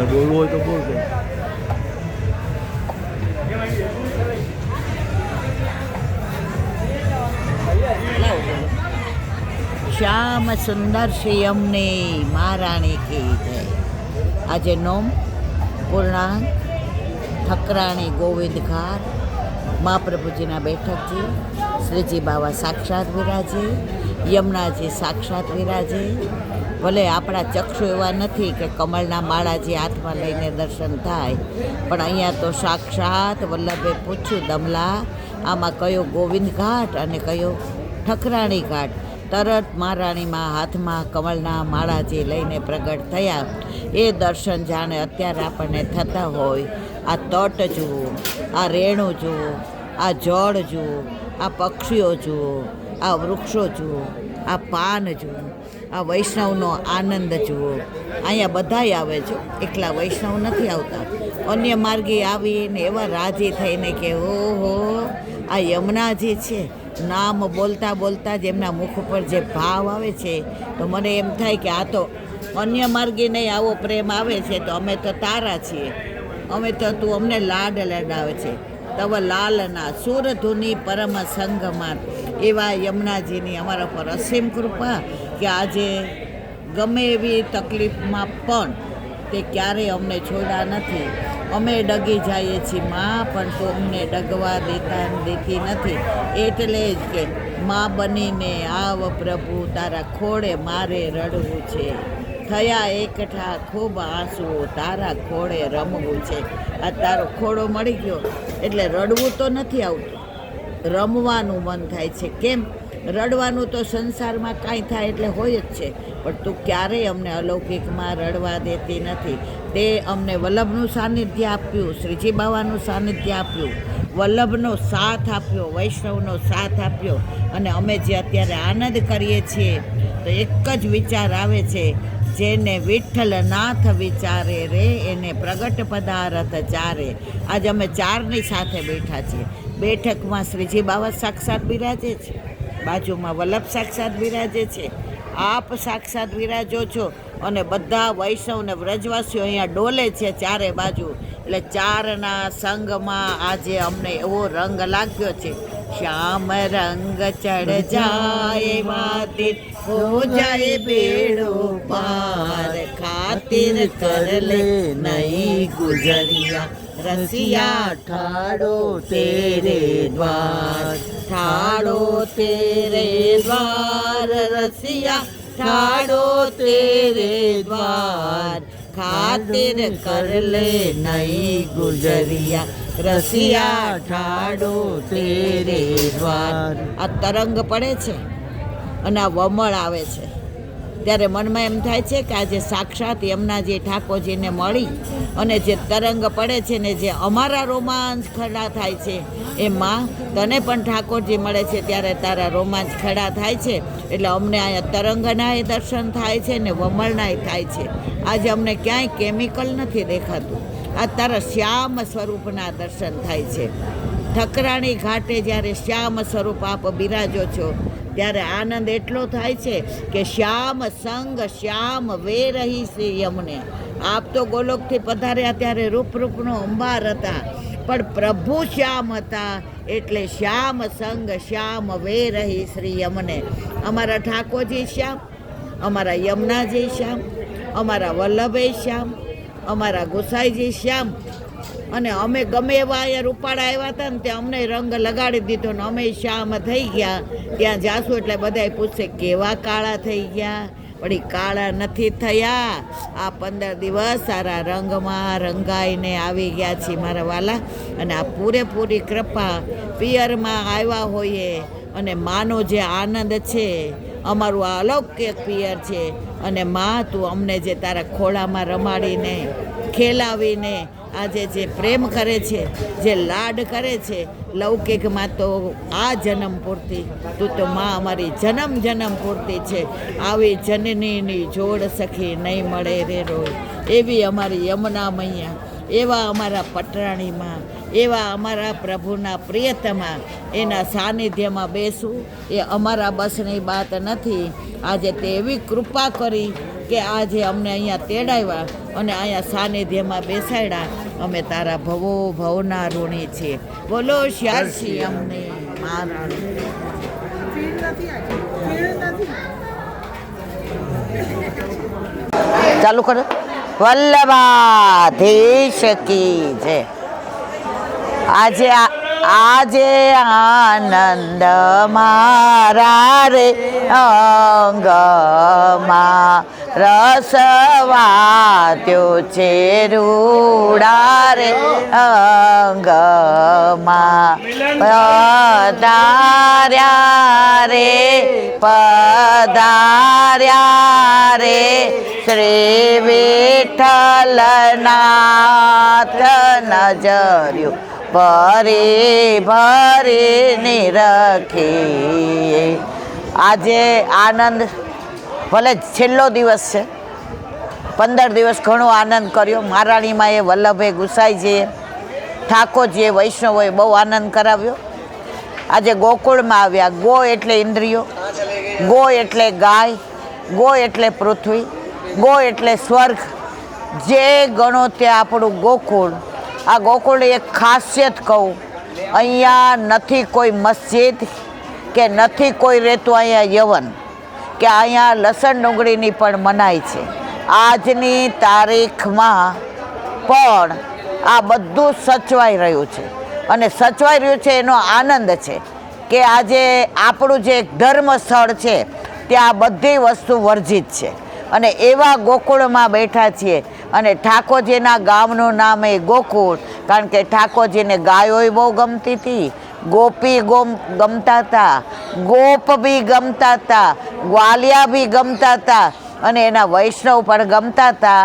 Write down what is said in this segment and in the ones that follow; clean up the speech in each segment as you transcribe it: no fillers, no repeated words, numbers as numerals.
બોલવું હોય તો બોલ દે. શ્યામ સુંદર શ્રી અમને મહારાણી કી જય. આજે નોમ પૂર્ણાંક ઠકરાણી ગોવિંદ ઘાટ મહાપ્રભુજીના બેઠકજી. શ્રીજી બાવા સાક્ષાત વિરાજે, યમુનાજી સાક્ષાત વિરાજે. ભલે આપણા ચક્ષુ એવા નથી કે કમળના માળાજી હાથમાં લઈને દર્શન થાય, પણ અહીંયા તો સાક્ષાત વલ્લભે પૂછ્યું દમલા આમાં કયો ગોવિંદ ઘાટ અને કયો ઠકરાણી ઘાટ. તરત મહારાણીમાં હાથમાં કમળના માળાજી લઈને પ્રગટ થયા. એ દર્શન જાણે અત્યારે આપણને થતા હોય. આ તટ જુઓ, આ રેણું જુઓ, આ જળ જુઓ, આ પક્ષીઓ જુઓ, આ વૃક્ષો જુઓ, આ પાન જુઓ, આ વૈષ્ણવનો આનંદ જુઓ. અહીંયા બધાય આવે છે, એકલા વૈષ્ણવ નથી આવતા. અન્ય માર્ગે આવીને એવા રાજી થઈને કે ઓહો આ યમુનાજી છે. નામ બોલતા બોલતા જ એમના મુખ ઉપર જે ભાવ આવે છે તો મને એમ થાય કે આ તો અન્ય માર્ગે નહીં આવો પ્રેમ આવે છે તો અમે તો તારા છીએ, અમે તો તું અમને લાડ લડાવે છે. તવ લાલના સુરધુની પરમ સંગમાં. એવા યમુનાજીની અમારા પર અસીમ કૃપા કે આજે ગમે એવી તકલીફમાં પણ તે ક્યારેય અમને છોડ્યા નથી. અમે ડગી જઈએ છીએ માં, પણ તો અમને ડગવા દેતી નથી. એટલે જ કે માં બનીને આવ પ્રભુ, તારા ખોળે મારે રડવું છે. થયા એકઠા ખૂબ આંસુઓ, તારા ખોળે રમવું છે. આ તારો ખોળો મળી ગયો એટલે રડવું તો નથી આવતું, રમવાનું મન થાય છે. કેમ? રડવાનું તો સંસારમાં કાંઈ થાય એટલે હોય જ છે, પણ તું ક્યારેય અમને અલૌકિકમાં રડવા દેતી નથી. તે અમને વલ્લભનું સાનિધ્ય આપ્યું, શ્રીજી બાવાનું સાનિધ્ય આપ્યું, વલ્લભનો સાથ આપ્યો, વૈષ્ણવનો સાથ આપ્યો. અને અમે જે અત્યારે આનંદ કરીએ છીએ તો એક જ વિચાર આવે છે, જેને વિઠ્ઠલનાથ વિચારે રે એને પ્રગટ પદાર્થ ચારે. આજે અમે ચારની સાથે બેઠા છીએ. બેઠકમાં શ્રીજી બાવા સાક્ષાત બિરાજે છે, બાજુમાં વલ્લભ સાક્ષાત બિરાજે છે, આપ સાક્ષાત બિરાજો છો, અને બધા વૈષ્ણવ ને વ્રજવાસીઓ અહીંયા ડોલે છે ચારે બાજુ. એટલે ચારના સંગમાં આજે અમને એવો રંગ લાગ્યો છે. શ્યામ રંગ ચઢ જાય માતી હો જાય બેડો પાર, ખાतिर कर ले नहीं गुजरिया रसिया ठाड़ो तेरे द्वार, ठाड़ो तेरे द्वार रसिया ठाड़ो तेरे द्वार, खातिर कर ले नहीं गुजरिया રસિયા ઠાડો તેરે દ્વાર. આ તરંગ પડે છે અને આ વમળ આવે છે ત્યારે મનમાં એમ થાય છે કે આજે સાક્ષાત યમુનાજી ઠાકોરજીને મળી અને જે તરંગ પડે છે ને જે અમારા રોમાંચ ખડા થાય છે એ માં તને પણ ઠાકોરજી મળે છે ત્યારે તારા રોમાંચ ખડા થાય છે. એટલે અમને અહીંયા તરંગનાય દર્શન થાય છે ને વમળનાય થાય છે. આજે અમને ક્યાંય કેમિકલ નથી દેખાતું, આ તારા શ્યામ સ્વરૂપના દર્શન થાય છે. ઠકરાણી ઘાટે જ્યારે શ્યામ સ્વરૂપ આપ બિરાજો છો ત્યારે આનંદ એટલો થાય છે કે શ્યામ સંગ શ્યામ વે રહી શ્રી યમને. આપ તો ગોલોકથી પધાર્યા ત્યારે રૂપનો અંબાર હતા, પણ પ્રભુ શ્યામ હતા એટલે શ્યામ સંગ શ્યામ વે રહી શ્રી યમને. અમારા ઠાકોરજી શ્યામ, અમારા યમુનાજી શ્યામ, અમારા વલ્લભે શ્યામ, અમારા ગોસાઈજી શ્યામ. અને અમે ગમે એવા અહીંયા રૂપાળા આવ્યા હતા ને ત્યાં અમને રંગ લગાડી દીધો ને અમે શ્યામ થઈ ગયા. ત્યાં જાશું એટલે બધાય પૂછશે કેવા કાળા થઈ ગયા? વળી કાળા નથી થયા. આ 15 દિવસ સારા રંગમાં રંગાઈને આવી ગયા છીએ મારા વાલા. અને આ પૂરેપૂરી કૃપા પિયરમાં આવ્યા હોઈએ અને માનો જે આનંદ છે, અમારું આ અલૌકિક પિયર છે. અને માં તું અમને જે તારા ખોળામાં રમાડીને ખેલાવીને આજે જે પ્રેમ કરે છે, જે લાડ કરે છે, લૌકિકમાં તો આ જન્મ પૂરતી, તું તો માં અમારી જન્મ જન્મ પૂરતી છે. આવી જનનીની જોડ સખી નહીં મળે રે રોય. એવી અમારી યમુના મૈયા, એવા અમારા પટરાણીમાં, એવા અમારા પ્રભુના પ્રિયતમા, એના સાનિધ્યમાં બેસવું એ અમારા બસની વાત નથી. આજે તે એવી કૃપા કરી કે આજે અમને અહીંયા તેડાવ્યા અને અહીંયા સાનિધ્યમાં બેસાડ્યા. અમે તારા ભવો ભવના ઋણી છીએ. બોલો શ્યાસી અમને મહારાણી. ચાલુ કરો. વલ્લભાધીશ કી જય. આજે આનંદ મારા રે અંગમાં રસવાત્યો છે રૂડા રે અંગમાં પધાર્યા રે શ્રી વિઠ્ઠલનાથ નજર્યું ભરી નિરખી. આજે આનંદ ભલે છેલ્લો દિવસ છે, 15 દિવસ ઘણો આનંદ કર્યો. મહારાણીમાં એ વલ્લભે ગુસાઈજીએ ઠાકોરજીએ વૈષ્ણવોએ બહુ આનંદ કરાવ્યો. આજે ગોકુળમાં આવ્યા. ગો એટલે ઇન્દ્રિયો, ગો એટલે ગાય, ગો એટલે પૃથ્વી, ગો એટલે સ્વર્ગ. જે ગણો તે આપણું ગોકુળ. આ ગોકુળની એક ખાસિયત કહું, અહીંયા નથી કોઈ મસ્જિદ કે નથી કોઈ રહેતું અહીંયા યવન કે અહીંયા લસણ ડુંગળીની પણ મનાઈ છે. આજની તારીખમાં પણ આ બધું સચવાઈ રહ્યું છે અને સચવાઈ રહ્યું છે એનો આનંદ છે કે આજે આપણું જે ધર્મ સ્થળ છે ત્યાં બધી વસ્તુ વર્જિત છે અને એવા ગોકુળમાં બેઠા છીએ. અને ઠાકોરજીના ગામનું નામ એ ગોકુળ, કારણ કે ઠાકોરજીને ગાયોય બહુ ગમતી હતી, ગોપી ગમતા હતા, ગોપ બી ગમતા હતા, ગ્વાલિયા બી ગમતા હતા અને એના વૈષ્ણવ પણ ગમતા હતા.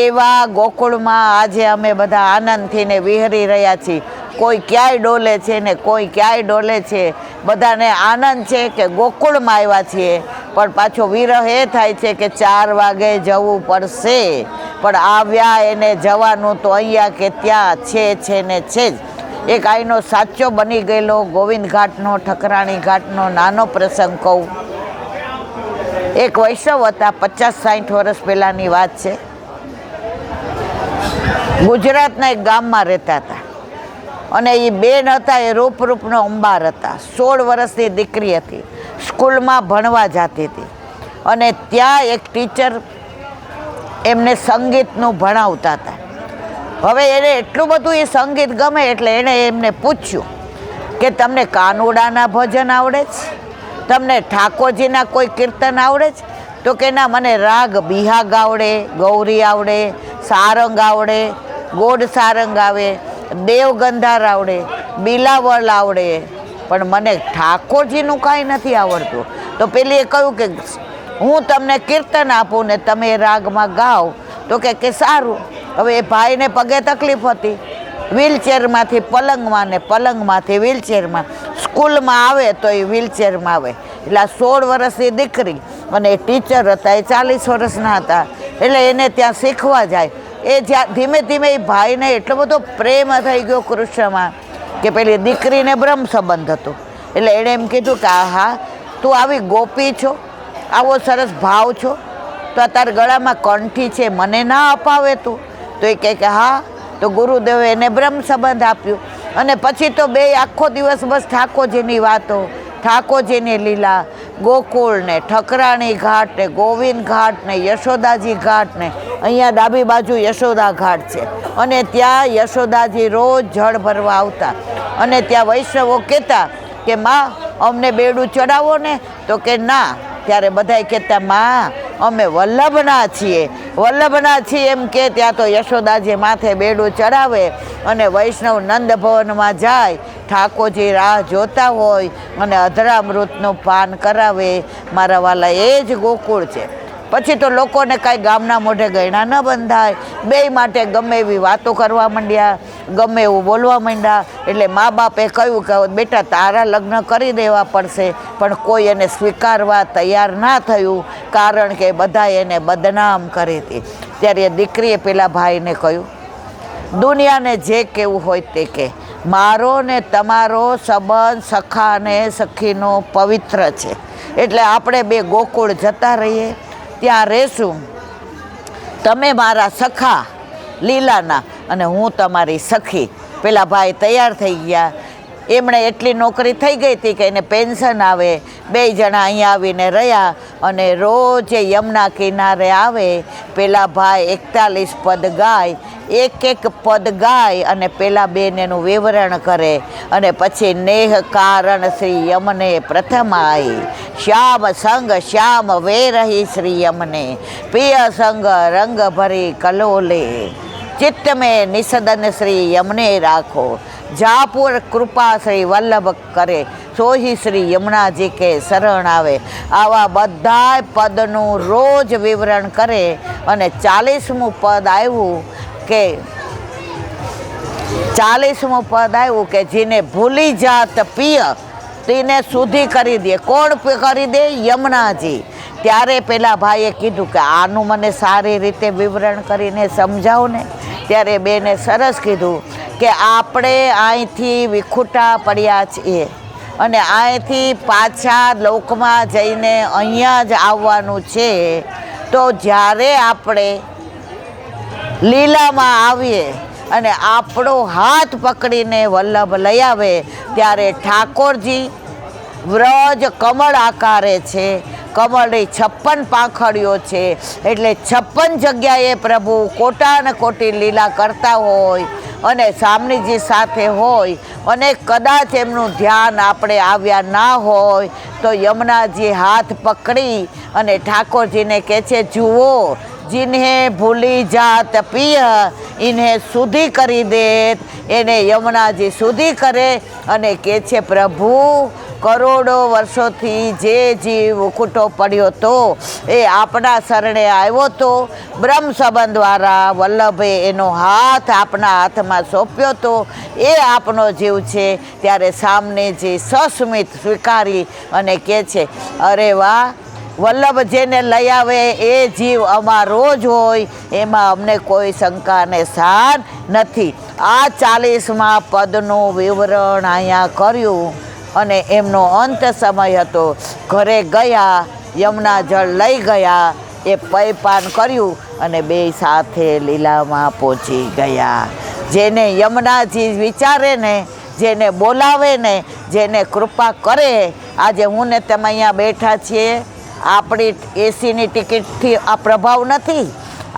એવા ગોકુળમાં આજે અમે બધા આનંદથી ને વિહરી રહ્યા છીએ. કોઈ ક્યાંય ડોલે છે ને કોઈ ક્યાંય ડોલે છે. બધાને આનંદ છે કે ગોકુળમાં આવ્યા છીએ. પણ પાછો વિરહ એ થાય છે કે 4 વાગે જવું પડશે, પણ આવ્યા એને જવાનું તો અહીંયા કે ત્યાં છે ને છે જ. એક આઈનો સાચો બની ગયેલો ગોવિંદ ઘાટનો ઠકરાણી ઘાટનો નાનો પ્રસંગ કહું. એક વૈષ્ણવ હતા, 50-60 વર્ષ પહેલાંની વાત છે. ગુજરાતના એક ગામમાં રહેતા હતા અને એ બેન હતા એ રૂપનો અંબાર હતા. 16 વર્ષની દીકરી હતી, સ્કૂલમાં ભણવા જતી હતી અને ત્યાં એક ટીચર એમને સંગીતનું ભણાવતા હતા. હવે એને એટલું બધું એ સંગીત ગમે એટલે એણે એમને પૂછ્યું કે તમને કાનુડાના ભજન આવડે છે, તમને ઠાકોરજીના કોઈ કીર્તન આવડે છે? તો કે ના, મને રાગ બિહાગ આવડે, ગૌરી આવડે, સારંગ આવડે, ગોડ સારંગ આવે, દેવગંધાર આવડે, બિલાવળ આવડે, પણ મને ઠાકોરજીનું કાંઈ નથી આવડતું. તો પેલીએ કહ્યું કે હું તમને કીર્તન આપું ને તમે એ રાગમાં ગાઓ. તો કે સારું. હવે એ ભાઈને પગે તકલીફ હતી, વ્હીલચેરમાંથી પલંગમાં ને પલંગમાંથી વ્હીલચેરમાં. સ્કૂલમાં આવે તો એ વ્હીલચેરમાં આવે. એટલે આ 16 વર્ષની દીકરી અને એ ટીચર હતા એ 40 વર્ષના હતા. એટલે એને ત્યાં શીખવા જાય. એ જ્યાં ધીમે ધીમે એ ભાઈને એટલો બધો પ્રેમ થઈ ગયો કૃષ્ણમાં કે પેલી દીકરીને બ્રહ્મ સંબંધ હતો. એટલે એણે એમ કીધું કે હા, તું આવી ગોપી છો, આવો સરસ ભાવ છો, તો આ તારા ગળામાં કંઠી છે, મને ના અપાવે તું? તો એ કહે કે હા. તો ગુરુદેવે એને બ્રહ્મ સંબંધ આપ્યું અને પછી તો બે આખો દિવસ બસ ઠાકોરજીની વાતો, ઠાકોરજીની લીલા. ગોકુળ ને ઠકરાણી ઘાટ ને ગોવિંદ ઘાટ ને યશોદાજી ઘાટ ને અહીંયા ડાબી બાજુ યશોદા ઘાટ છે અને ત્યાં યશોદાજી રોજ જળ ભરવા આવતા અને ત્યાં વૈષ્ણવો કહેતા કે માં અમને બેડું ચડાવો ને. તો કે ના. ત્યારે બધાય કહેતા માં અમે વલ્લભના છીએ, વલ્લભના છીએ એમ કે ત્યાં તો યશોદાજી માથે બેડું ચડાવે અને વૈષ્ણવ નંદ ભવનમાં જાય. ઠાકોરજી રાહ જોતા હોય અને અધરામૃતનું પાન કરાવે. મારા વાલા એ જ ગોકુળ છે. પછી તો લોકોને કાંઈ ગામના મોઢે ગયણા ન બંધાય. બેય માટે ગમે એવી વાતો કરવા માંડ્યા, ગમે એવું બોલવા માંડ્યા. એટલે મા બાપે કહ્યું કે બેટા તારા લગ્ન કરી દેવા પડશે, પણ કોઈ એને સ્વીકારવા તૈયાર ના થયું, કારણ કે બધા એને બદનામ કરી હતી. ત્યારે એ દીકરીએ પેલા ભાઈને કહ્યું, દુનિયાને જે કહેવું હોય તે કહે, મારો ને તમારો સંબંધ સખા અને સખીનો પવિત્ર છે. એટલે આપણે બે ગોકુળ જતા રહીએ, ત્યાં રહેશું તમે મારા સખા લીલાના અને હું તમારી સખી. પેલા ભાઈ તૈયાર થઈ ગયા. એમણે એટલી નોકરી થઈ ગઈ હતી કે એને પેન્શન આવે. 2 જણા અહીંયા આવીને રહ્યા અને રોજ યમુના કિનારે આવે. પેલા ભાઈ 41 પદ ગાય, એક પદ ગાય અને પેલા બેન એનું વિવરણ કરે અને પછી નેહ કારણ શ્રી યમને પ્રથમ આઈ, શ્યામ સંગ શ્યામ વેરહી શ્રી યમને, પિય સંગ રંગ ભરી કલોલે, चित्त में निसदन श्री यमुने राखो, जापुर कृपा श्री वल्लभ करे, सोही श्री यमुना जी के शरण आवे. आवा बधाय पदनु रोज विवरण करे અને 40મું પદ આવ્યું કે 40મું પદ આવ્યું કે જેને ભૂલી જાત પિય તેને સુધી કરી દે. કોણ કરી દે? યમુનાજી. ત્યારે પેલા ભાઈએ કીધું કે આનું મને સારી રીતે વિવરણ કરીને સમજાવો ને. ત્યારે બેને સરસ કીધું કે આપણે અહીંથી વિખૂટા પડ્યા છીએ અને અહીંથી પાછા લોકમાં જઈને અહીંયા જ આવવાનું છે. તો જ્યારે આપણે લીલામાં આવીએ અને આપણો હાથ પકડીને વલ્લભ લઈ આવે ત્યારે ઠાકોરજી વ્રજ કમળ આકારે છે. કમળની 56 પાંખડીઓ છે એટલે 56 જગ્યાએ પ્રભુ કોટાને કોટી લીલા કરતા હોય અને સામનેજી સાથે હોય અને કદાચ એમનું ધ્યાન આપણે આવ્યા ના હોય તો યમુનાજી હાથ પકડી અને ઠાકોરજીને કહે છે, જુઓ जिन्हें भूली जात पिय इन्हें शुद्धि કરી દે. એને યમુનાજી શુદ્ધિ કરે અને કહે છે, પ્રભુ કરોડો વર્ષોથી જે જીવ ઉકૂટો પડ્યો તો એ આપણા શરણે આવ્યો તો બ્રહ્મ સંબંધ દ્વારા વલ્લભે એનો હાથ આપણા હાથમાં સોંપ્યો તો એ આપનો જીવ છે. ત્યારે સામને જે સસ્મિત સ્વીકારી અને કહે છે, અરે વાહ, વલ્લભ જેને લઈ આવે એ જીવ અમારો જ હોય, એમાં અમને કોઈ શંકાને સ્થાન નથી. આ 40મા પદનું વિવરણ અહીંયા કર્યું અને એમનો અંત સમય હતો. ઘરે ગયા, યમુના જળ લઈ ગયા, એ પયપાન કર્યું અને 2 સાથે લીલામાં પહોંચી ગયા. જેને યમુનાજી વિચારે ને, જેને બોલાવે ને, જેને કૃપા કરે. આજે હું ને તમે અહીંયા બેઠા છીએ, આપણી એસીની ટિકિટથી આ પ્રભાવ નથી,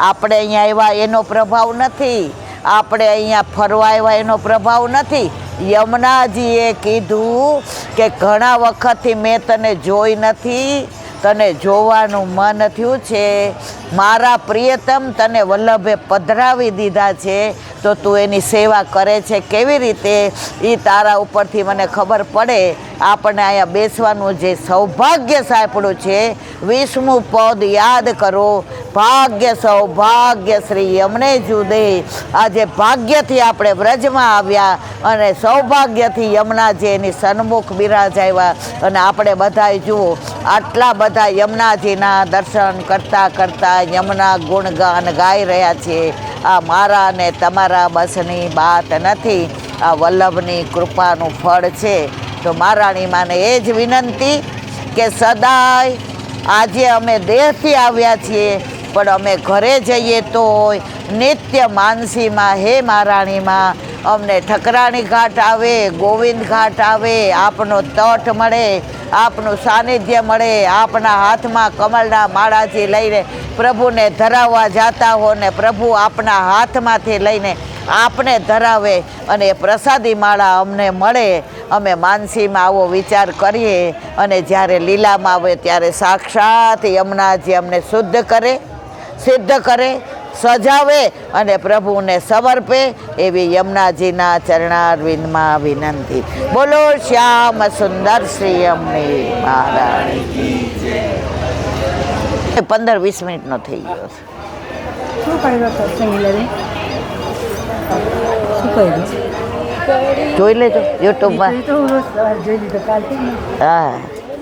આપણે અહીંયા આવ્યા એનો પ્રભાવ નથી, આપણે અહીંયા ફરવા આવ્યા એનો પ્રભાવ નથી. યમુનાજીએ કીધું કે ઘણા વખતથી મેં તને જોઈ નથી, તને જોવાનું મન થયું છે, મારા પ્રિયતમ તને વલ્લભે પધરાવી દીધા છે, તો તું એની સેવા કરે છે કેવી રીતે એ તારા ઉપરથી મને ખબર પડે. આપણને અહીંયા બેસવાનું જે સૌભાગ્ય સાંપડ્યું છે, 20મું પદ યાદ કરો, ભાગ્ય સૌભાગ્ય શ્રી યમને જુદે. આજે ભાગ્યથી આપણે વ્રજમાં આવ્યા અને સૌભાગ્યથી યમુનાજી એની સન્મુખ બિરાજાવ્યા અને આપણે બધાય જુઓ આટલા બધા યમુનાજીના દર્શન કરતાં કરતાં યમુના ગુણગાન ગાઈ રહ્યા છીએ. આ મારા ને તમારા બસની વાત નથી, આ વલ્લભની કૃપાનું ફળ છે. તો મહારાણી માને એ જ વિનંતી કે સદાય આજે અમે દેહથી આવ્યા છીએ પણ અમે ઘરે જઈએ તો નિત્ય માનસીમાં હે મહારાણીમાં અમને ઠકરાણી ઘાટ આવે, ગોવિંદ ઘાટ આવે, આપનો તટ મળે, આપનું સાનિધ્ય મળે, આપના હાથમાં કમળના માળાથી લઈને પ્રભુને ધરાવવા જાતા હો ને પ્રભુ આપના હાથમાંથી લઈને આપને ધરાવે અને પ્રસાદી માળા અમને મળે. અમે માનસીમાં આવો વિચાર કરીએ અને જ્યારે લીલામાં આવે ત્યારે સાક્ષાત યમુનાજી અમને શુદ્ધ કરે, સિદ્ધ કરે, સજાવે અને પ્રભુને સમર્પે એવી યમુનાજીના ચરણારવિંદમાં વિનંતી. બોલો શ્યામ સુંદર શ્રી યમને મહારાણી. 15-20 મિનિટનો થઈ ગયો છે. શું કર્યું સત્સંગ? શું કર્યું? જોઈ લેજો યુટ્યુબમાં. જોઈ લીધો કાલથી. હા.